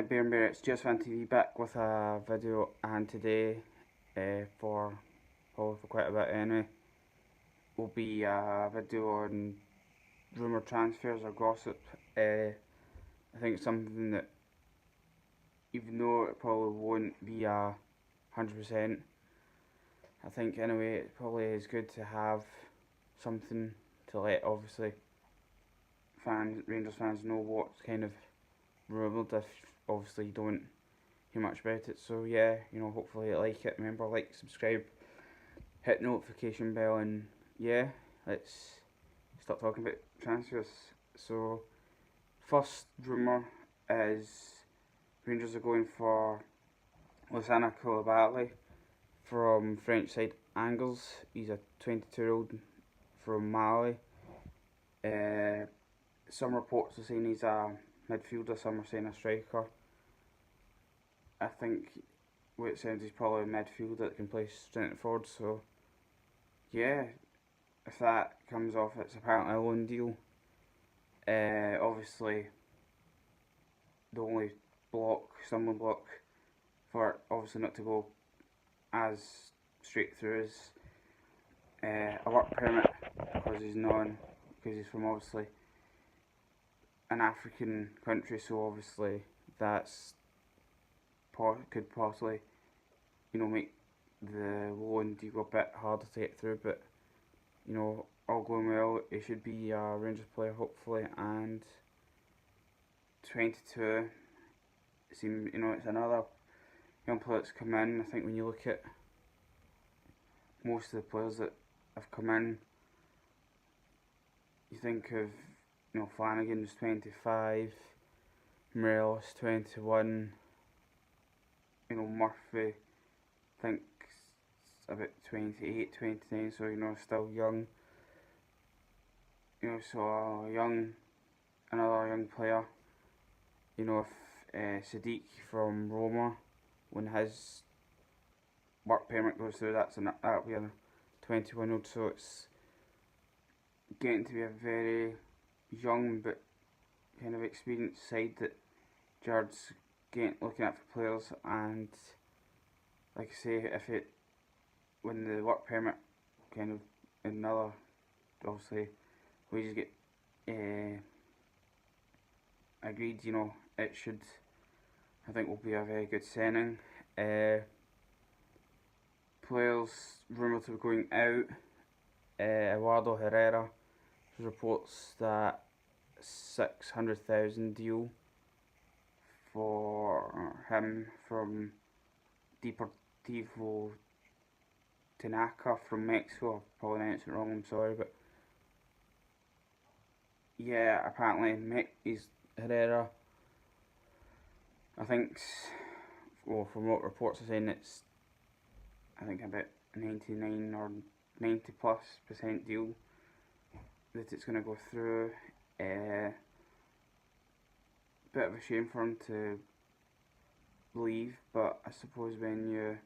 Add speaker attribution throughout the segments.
Speaker 1: Bear, it's just Fan TV back with a video, and today, for probably for quite a bit anyway, will be a video on rumour transfers or gossip. I think it's something that, even though it probably won't be 100%, I think anyway it probably is good to have something to let obviously Rangers fans know what's kind of rumoured if obviously you don't hear much about it. So yeah, hopefully you like it. Remember, like, subscribe, hit notification bell, and yeah, let's start talking about transfers. So first rumour is Rangers are going for Lassana Coulibaly from French side Angers. He's a 22-year-old from Mali. Some reports are saying he's a midfielder, some are saying a striker. I think what it sounds, he's probably a midfielder that can play straight forward. So yeah, if that comes off, it's apparently a loan deal. Obviously, the only stumbling block for it, obviously not to go as straight through, is a work permit, because he's from obviously an African country, so obviously that's could possibly make the loan deal a bit harder to get through. But all going well, he should be a Rangers player hopefully. And 22, it's another young player that's come in. I think when you look at most of the players that have come in, you think of Flanagan's 25, Morelos 21, Murphy I think about 28, 29, so still young. So another young player. If Sadiq from Roma, when his work permit goes through, that'll be a 21-year-old. So it's getting to be a very young but kind of experienced side that Gerard's looking at for players. And like I say, when the work permit kind of another obviously wages get agreed, it should, I think, will be a very good signing. Players rumoured to be going out. Eduardo Herrera, reports that 600,000 deal for him from Deportivo Tinaca from Mexico. I've probably pronounced it wrong, I'm sorry, but yeah, apparently he's Herrera. I think, from what reports are saying, it's I think about 99 or 90+% deal that it's going to go through. Bit of a shame for him to leave, but I suppose when you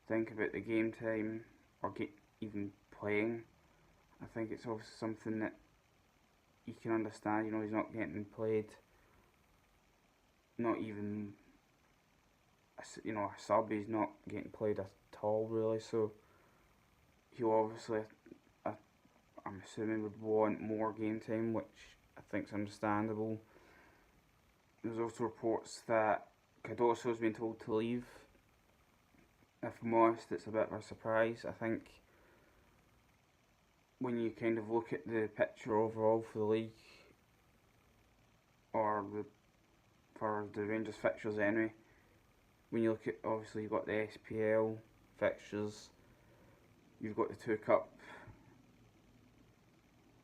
Speaker 1: think about the game time or even playing, I think it's also something that you can understand. He's not getting played, not even a sub. He's not getting played at all really. So he obviously, I'm assuming, would want more game time, which I think is understandable. There's also reports that Cardoso has been told to leave. If I'm honest, it's a bit of a surprise. I think when you kind of look at the picture overall for the league, or for the Rangers fixtures anyway, when you look at, obviously you've got the SPL fixtures, you've got the 2 cup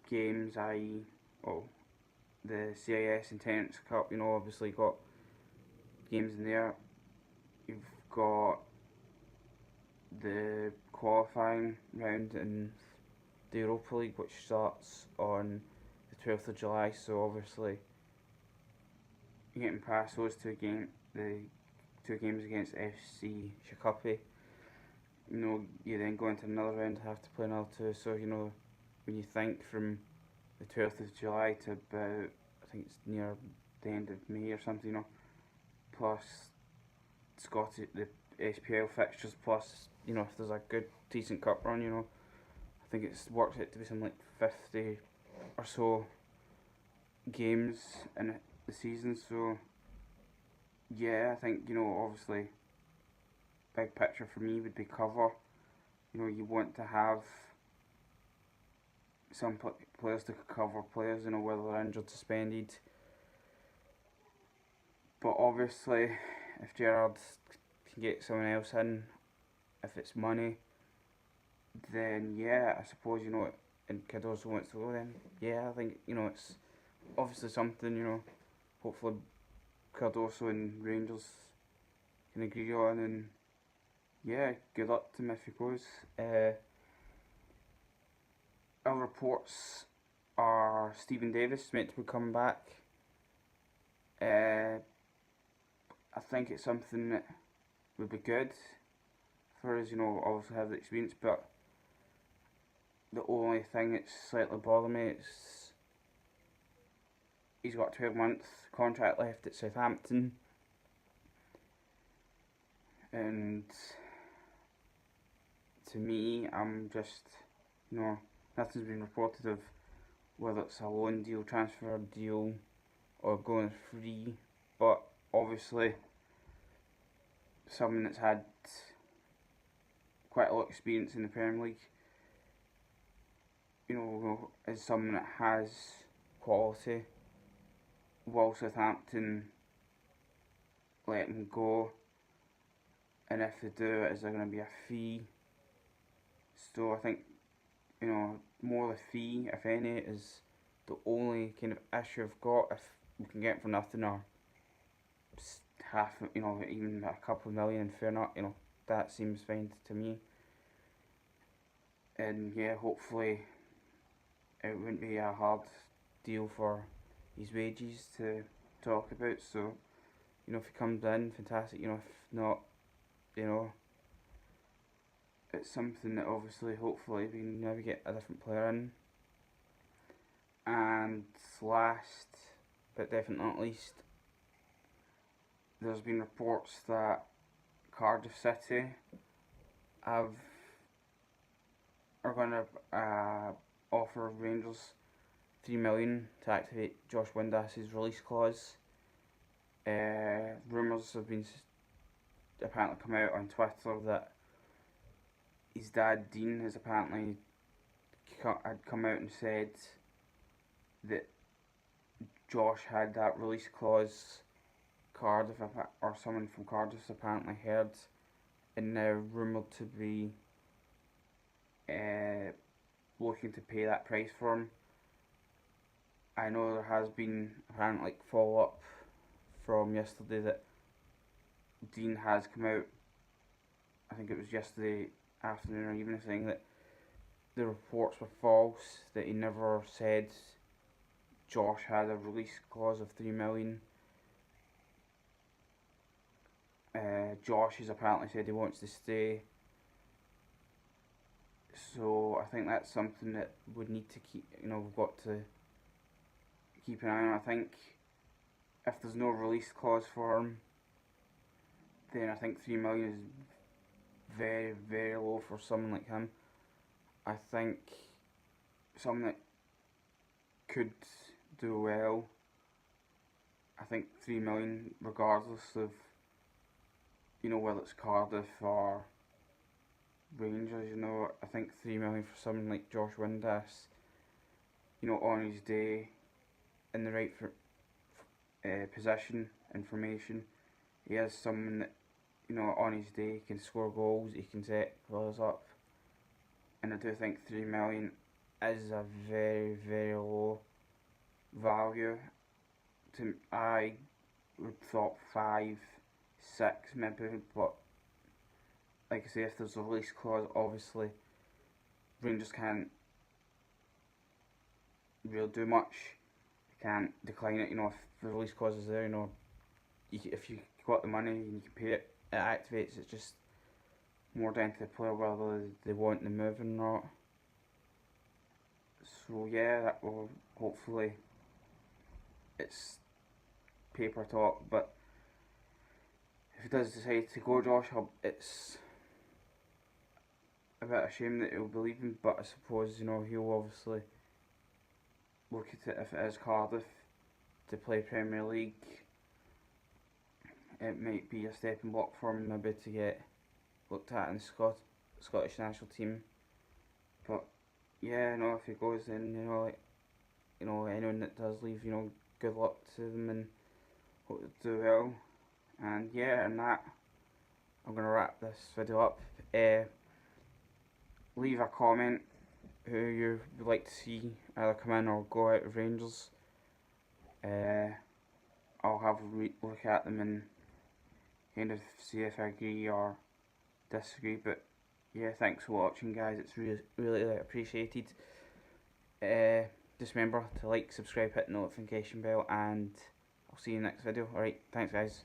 Speaker 1: games, i.e. the CIS and Tenants Cup, obviously got games in there. You've got the qualifying round in the Europa League, which starts on the 12th of July, so obviously getting past those the 2 games against FC Shikopi, you then go into another round and have to play another 2, so when you think from the 12th of July to about, I think it's near the end of May or something, plus Scottish the SPL fixtures, plus if there's a good decent cup run, I think it's worked out to be something like 50 or so games in the season. So yeah, I think obviously big picture for me would be cover. You want to have some players to cover players, whether they're injured, suspended. But obviously, if Gerrard can get someone else in, if it's money, then yeah, I suppose and Cardoso wants to go. Then yeah, I think it's obviously something hopefully Cardoso and Rangers can agree on, and yeah, good luck to him if he goes. Other reports are Stephen Davis meant to be coming back. I think it's something that would be good for us, obviously have the experience, but the only thing that's slightly bothering me is he's got a 12-month contract left at Southampton, and to me, I'm just, nothing's been reported of whether it's a loan deal, transfer deal, or going free, but obviously someone that's had quite a lot of experience in the Premier League, is someone that has quality. Will Southampton let him go? And if they do, is there going to be a fee? So I think, more the fee, if any, is the only kind of issue I've got. If we can get it for nothing, or half, even a couple of million, fair enough, that seems fine to me. And yeah, hopefully it wouldn't be a hard deal for his wages to talk about. So, if he comes in, fantastic. If not, it's something that obviously, hopefully, we can maybe get a different player in. And last, but definitely not least, there's been reports that Cardiff City are going to offer Rangers $3 million to activate Josh Windas's release clause. Rumours have been apparently come out on Twitter that his dad Dean has apparently had come out and said that Josh had that release clause. Cardiff, or someone from Cardiff's apparently heard, and now rumoured to be looking to pay that price for him. I know there has been apparently follow up from yesterday that Dean has come out, I think it was yesterday afternoon or evening, saying that the reports were false, that he never said Josh had a release clause of $3 million. Josh has apparently said he wants to stay, so I think that's something that would need to keep, we've got to keep an eye on. I think if there's no release clause for him, then I think $3 million is very, very low for someone like him. I think someone that could do well, I think $3 million, regardless of whether it's Cardiff or Rangers, I think $3 million for someone like Josh Windass, on his day, in the right position and formation. He is someone that, on his day can score goals, he can set players up, and I do think $3 million is a very, very low value. I would thought 5, 6 maybe, but like I say, if there's a release clause, obviously Rangers can't really do much. They can't decline it. If the release clause is there, if you got the money and you can pay it, it activates. It's just more down to the player whether they want the move or not. So yeah, that will hopefully, it's paper talk, but if he does decide to go, Josh, it's a bit of a shame that he'll be leaving, but I suppose, you know, he'll obviously look at it if it is Cardiff to play Premier League. It might be a stepping block for him maybe to get looked at in the Scottish national team. But yeah, no, if he goes, then anyone that does leave, good luck to them and hope they do well. And yeah, and that, I'm gonna wrap this video up. Leave a comment who you would like to see either come in or go out of Rangers. I'll have a look at them and kind of see if I agree or disagree. But yeah, thanks for watching, guys. It's really appreciated. Just remember to like, subscribe, hit the notification bell, and I'll see you in the next video. Alright, thanks, guys.